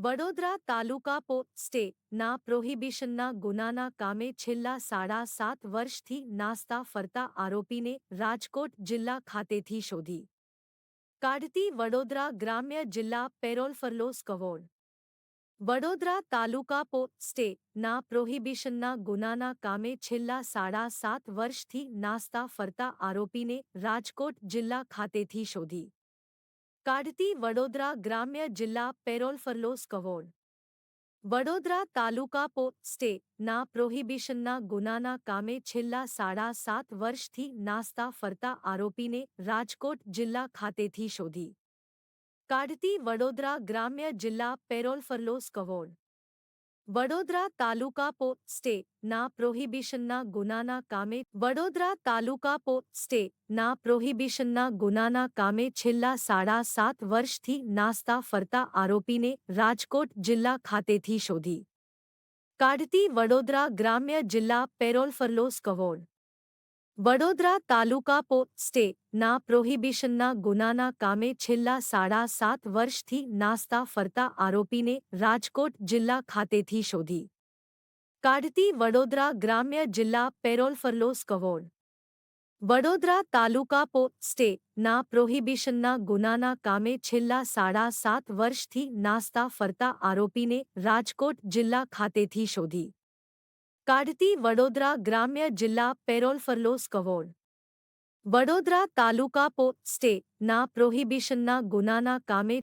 વડોદરા તાલુકા stay ના પ્રોહિબિશનના ગુનાના કામે છેલ્લા 7.5 વર્ષથી નાસ્તા ફરતા આરોપીને રાજકોટ જિલ્લા ખાતેથી શોધી કાઢતી વડોદરા ગ્રામ્ય જિલ્લા પેરોલ ફરલોસ કવોડ વડોદરા તાલુકા સ્ટે ના પ્રોહિબિશનના ગુનાના કામે છેલ્લા 7.5 વર્ષથી નાસ્તા ફરતા આરોપીને રાજકોટ જિલ્લા ખાતેથી શોધી કાઢતી વડોદરા ગ્રામ્ય જિલ્લા પેરોલ ફરલોસ કવોડ વડોદરા તાલુકા સ્ટે ના પ્રોહિબિશનના ગુનાના કામે છેલ્લા 7.5 વર્ષથી નાસ્તા ફરતા આરોપીને રાજકોટ જિલ્લા ખાતેથી શોધી કાઢતી વડોદરા ગ્રામ્ય જિલ્લા પેરોલ ફરલોસ કવોડ વડોદરા તાલુકા સ્ટે ના પ્રોહિબિશનના ગુનાના કામે વડોદરા તાલુકા સ્ટે ના પ્રોહિબિશનના ગુનાના કામે છેલ્લા 7.5 વર્ષથી નાસ્તા ફરતા આરોપીને રાજકોટ જિલ્લા ખાતેથી શોધી કાઢતી વડોદરા ગ્રામ્ય જિલ્લા પેરોલ ફરલોસ કવોડ વડોદરા તાલુકા સ્ટે ના પ્રોહિબિશનના ગુનાના કામે છેલ્લા 7.5 વર્ષથી નાસ્તા ફરતા આરોપીને રાજકોટ જિલ્લા ખાતેથી શોધી કાઢતી વડોદરા ગ્રામ્ય જિલ્લા પેરોલ ફરલોસ કવોડ વડોદરા તાલુકા સ્ટે ના પ્રોહિબિશનના ગુનાના કામે છેલ્લા 7.5 વર્ષથી નાસ્તા ફરતા આરોપીને રાજકોટ જિલ્લા ખાતેથી શોધી કાઢતી વડોદરા ગ્રામ્ય જિલ્લા પેરોલ ફરલોસ કવોડ વડોદરા તાલુકા સ્ટે ના પ્રોહિબિશનના ગુનાના કામે